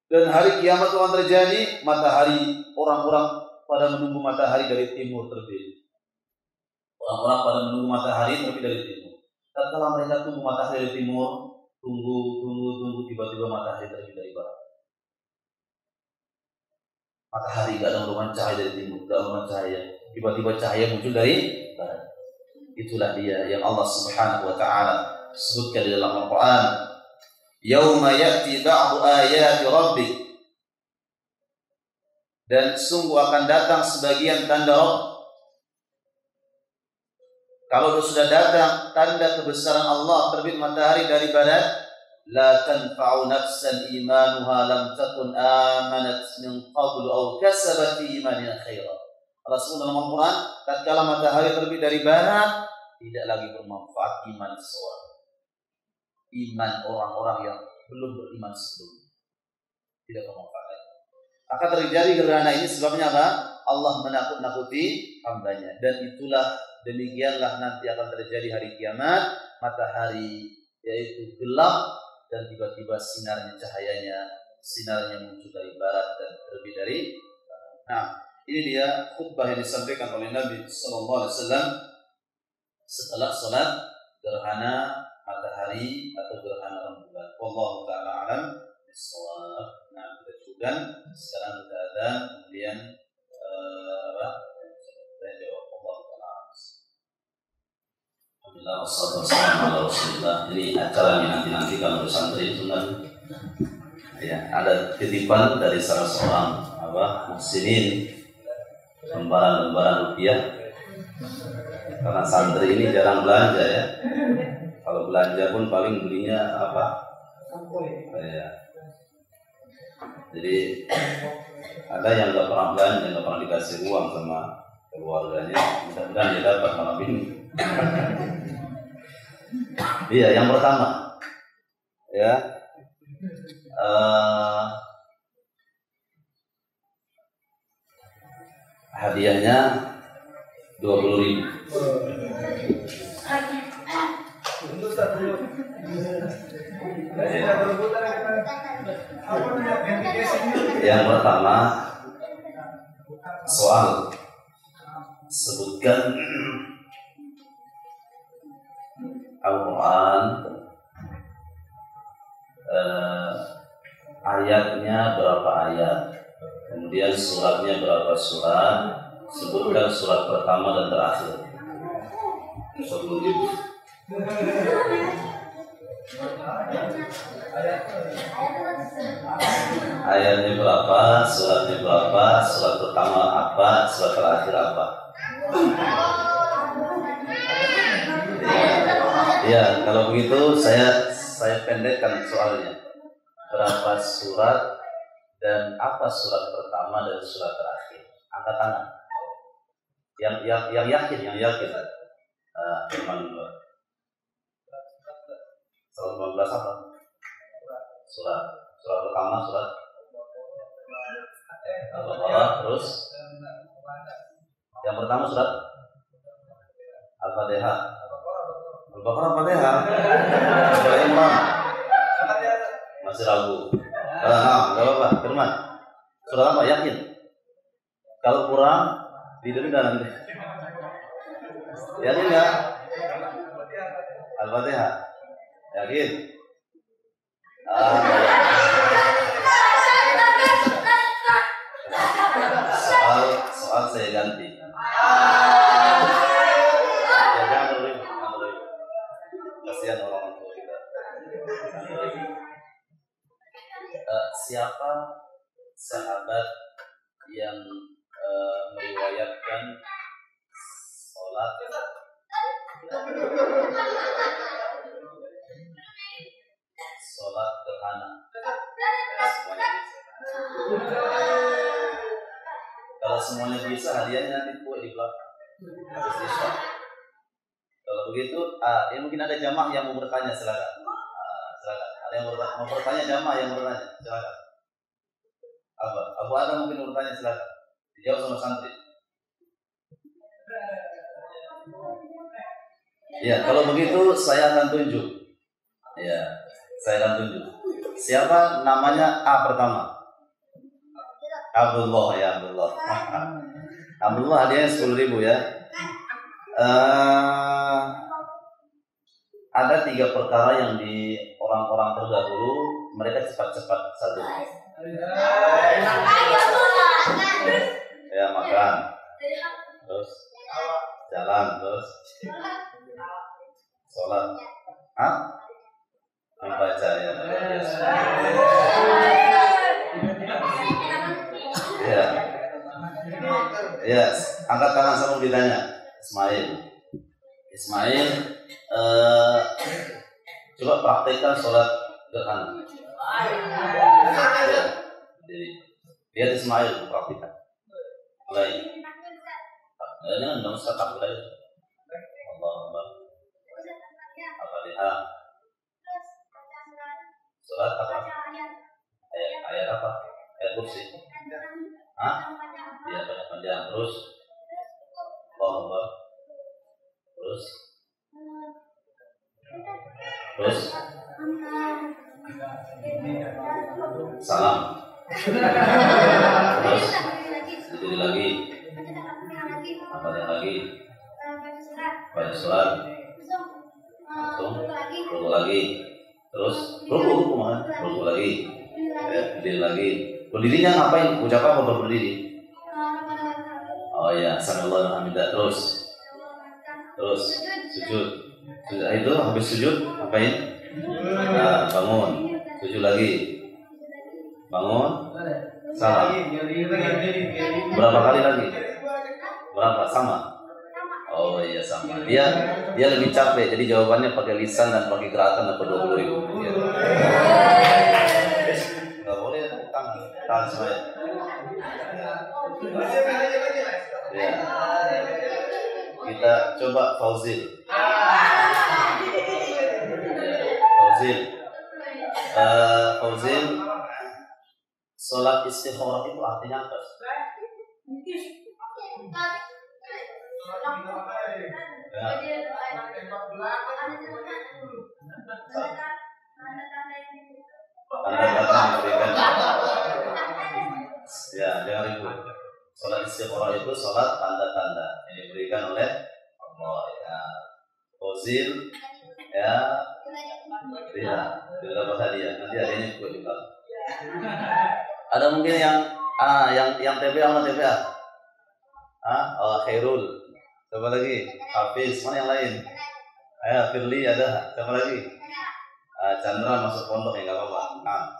Dan hari kiamat akan terjadi matahari, orang-orang pada menunggu matahari dari timur terbit. Orang-orang pada menunggu matahari terbit dari timur. Tatkala mereka tunggu matahari dari timur, tunggu, tiba-tiba matahari terbit dari barat. Matahari tidak ada merupakan cahaya dari timur, tidak merupakan cahaya. Tiba-tiba cahaya muncul dari barat. Itulah dia yang Allah Subhanahu wa taala sebutkan di dalam Al-Qur'an. Yauma ya'ti ba'du ayati rabbik. Dan sungguh akan datang sebagian tanda Rabb. Kalau sudah datang tanda kebesaran Allah, terbit matahari dari barat, la tanfa'u nafsan imanuha lam takun amanat min qablu aw kasabat fi imaniha khairan. Allah sebut dalam Al-Quran, tatkala matahari terbit dari barat, tidak lagi bermanfaat iman seseorang. Iman orang-orang yang belum beriman sebelumnya tidak bermanfaat. Akan terjadi gerhana ini sebabnya apa? Allah menakut-nakuti hambanya. Dan itulah, demikianlah nanti akan terjadi hari kiamat. Matahari yaitu gelap dan tiba-tiba sinarnya, sinarnya muncul dari barat dan terbit dari barat. Nah, ini dia khutbah yang disampaikan oleh Nabi SAW setelah salat gerhana matahari atau gerhana rembulan. Wallahu ta'ala alam bissawab. Nah, kita cukupkan. Sekarang kita ada, kemudian saya jawab. Wallahu ta'ala alam. Alhamdulillah wassalatu wassalamu ala Rasulillah. Ini acaranya nanti kalau bersantri itu kan ya, ada titipan dari salah seorang muhsinin, lembaran-lembaran rupiah. Karena santri ini jarang belanja ya. Kalau belanja pun paling belinya ya. Jadi ada yang nggak pernah belanja, nggak pernah dikasih uang sama keluarganya. Mudah-mudahan dia dapat malam ini. Iya, yang pertama ya, hadiahnya 20.000. Yang pertama, soal sebutkan Al-Quran, ayatnya berapa ayat, kemudian suratnya berapa surat, sebutkan surat pertama dan terakhir. 10.000. Ayatnya berapa, suratnya berapa, surat pertama apa, surat terakhir apa. Ya, kalau begitu saya pendekkan soalnya. Berapa surat dan apa surat pertama dan surat terakhir? Angkat tangan. Yang yakin. Firman Allah. 115 apa? Surat pertama surat Al-Baqarah, terus yang pertama surat Al-Fatihah. Al-Baqarah, Al-Fatihah. Masih ragu. Enggak apa-apa, Firman. Surat apa? Yakin? Kalau kurang didenda nanti. Yakin nggak? Al-Fatihah. Yakin? Soal saya ganti. Ya, jangan terlalu. Kasihan orang tua kita. Siapa sahabat yang meriwayatkan sholat gerhana? Kalau semuanya bisa, hadiahnya nanti kue di belakang. Habis isya. Kalau begitu, ya mungkin ada jamaah yang mau bertanya, silakan. Silakan. Ada yang mau bertanya, jamaah yang bertanya, silakan. Abu Adam mungkin bertanya, silakan. Dijawab sama santri. Ya, kalau begitu saya akan tunjuk. Ya, saya akan tunjuk. Siapa namanya A pertama? Abdullah, ya Abdullah. Abdullah hadiahnya 10.000 ya. Ada 3 perkara yang di orang-orang terdahulu mereka cepat-cepat satu. Ya, makan, terus jalan, terus sholat, membaca ya. Ya, yes. Angkat tangan sama ditanya. Ismail, coba praktekkan sholat gerhana. Ya. Lihat Ismail praktekkan. Mulai. Jangan nggak usah takut aja. Allahumma. Al-Fatihah. Sholat apa? Ayat apa? Ayat kursi. Ya, panjang terus. Allahumma. Terus salam. Terus itu lagi. Apa lagi? Baca surat. Ruku lagi. Terus ruku lagi. Berdiri lagi. Berdirinya ngapain? Ucap apa berdiri? Oh ya, Sallallahu alaihi wasallam. Terus sujud. Itu habis sujud ngapain? Bangun. Sujud lagi. Bangun. Salam. Berapa kali lagi? Berapa? Sama? Oh iya sama. Dia lebih capek. Jadi jawabannya pakai lisan dan pakai gerakan atau 20.000. Ya. Nggak boleh tangan saya. Ya. Kita coba Fauzil. Fauzil, sholat istikharah itu artinya apa? Ya, jangan ribut. Sholat istikharah itu sholat tanda-tanda yang diberikan oleh Allah. Ya. Fauzil, ya. Tidak dapat hadiah. Nanti hadiahnya ikut juga. Ada mungkin yang TPA mana TPA? Khairul. Siapa lagi? Hafiz. Mana yang lain? Firly ada. Siapa lagi? Chandra masuk pondok ya nggak apa-apa.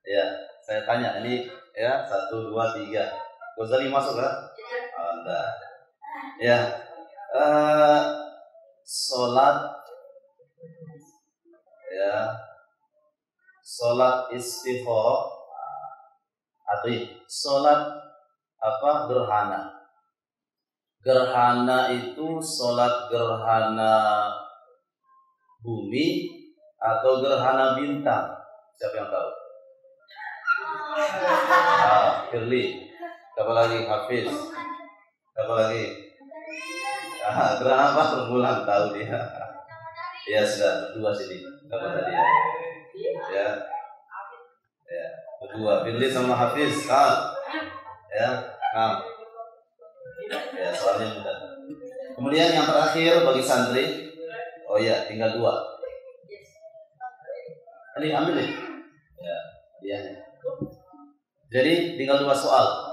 Ya, saya tanya ini ya 1, 2, 3. Ghazali masuk kan? Enggak. Ya. Sholat istikharah atau sholat gerhana. Gerhana itu sholat gerhana bumi atau gerhana bintang? Siapa yang tahu? Firly. Siapa lagi? Hafiz. Siapa lagi? Gerhana apa? Rembulan tahu dia. Ya sudah, berdua sini. Dapat tadi ya. Ya. Berdua. Firly sama Hafiz. Ya. Ya, soalnya mudah. Kemudian yang terakhir bagi santri, oh iya, tinggal 2. Ini ambil nih. Ya, hadiahnya. Jadi tinggal 2 soal.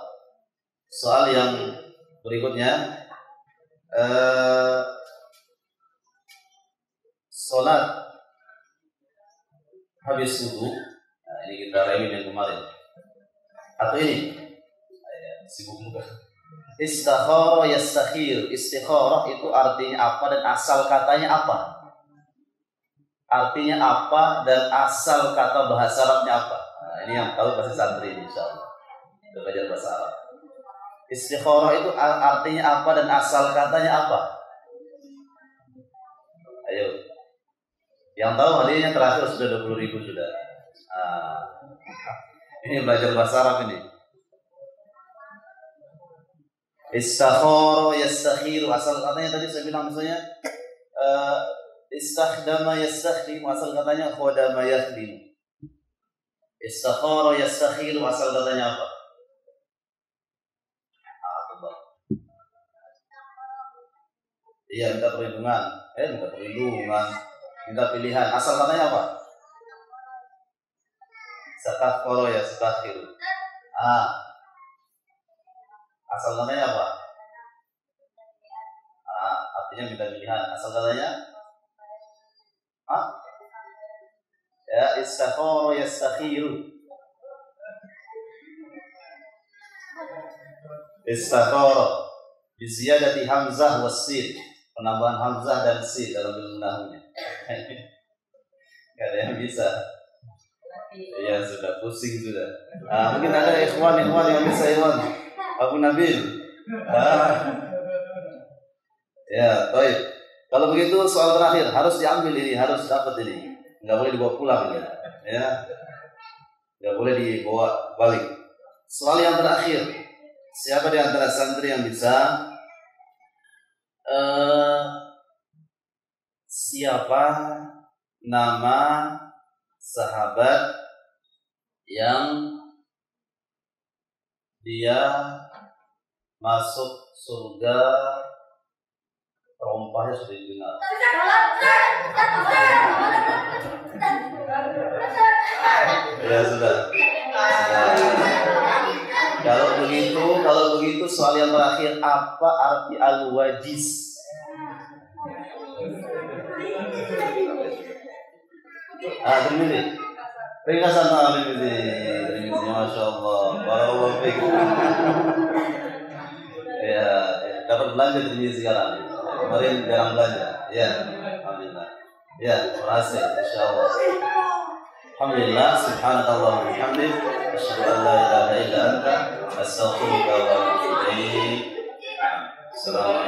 Soal yang berikutnya, sholat habis wudu. Nah, ini kita remin yang kemarin. Atau ini, sibuk juga. Istikhara yastakhir. Istikharah itu artinya apa dan asal katanya apa? Artinya apa dan asal kata bahasa Arabnya apa? Nah, ini yang tahu pasti santri ini, insyaallah. Kita belajar bahasa Arab. Istikharah itu artinya apa dan asal katanya apa? Ayo. Yang tahu hadiahnya terakhir sudah 20.000 sudah. Ini belajar bahasa Arab ini. Istakhara yastakhiru, asal katanya tadi saya bilang misalnya istakhdama yastakhdim, asal katanya khodama yakhdim. Istakhara yastakhiru, asal katanya apa? Iya, minta perlindungan. Minta perlindungan. Minta pilihan. Asal katanya apa? Satakhara yastakhiru. Asal katanya apa? Artinya minta pilihan. Asal katanya? Ya, istakhara yastakhiru. Istakhara biziyadati hamzah was-sin. Penambahan hamzah dan sin dalam ilmu nahwunya. Enggak ada yang bisa. Ya sudah pusing sudah. Mungkin ada ikhwan yang bisa ikhwan. Abu Nabil. Ya, baik. Kalau begitu soal terakhir harus diambil ini, harus dapat ini. Enggak boleh dibawa pulang ini. Ya. Enggak boleh dibawa balik. Soal yang terakhir. Siapa di antara santri yang bisa siapa nama sahabat yang dia masuk surga terompahnya sudah didengar? Ya sudah. Kalau begitu soal yang terakhir, apa arti al-wajiz? Termini. Ringkasan termini. Masya Allah. Barakallahu fiik. Ya, dapat belanja termini sekarang. Kemarin jarang belanja. Ya, alhamdulillah. Ya, berhasil insyaallah. Alhamdulillah, subhanakallah wa bihamdik, asyhadu an la ilaha illa anta, astaghfiruka wa atubu ilaik. Assalamualaikum.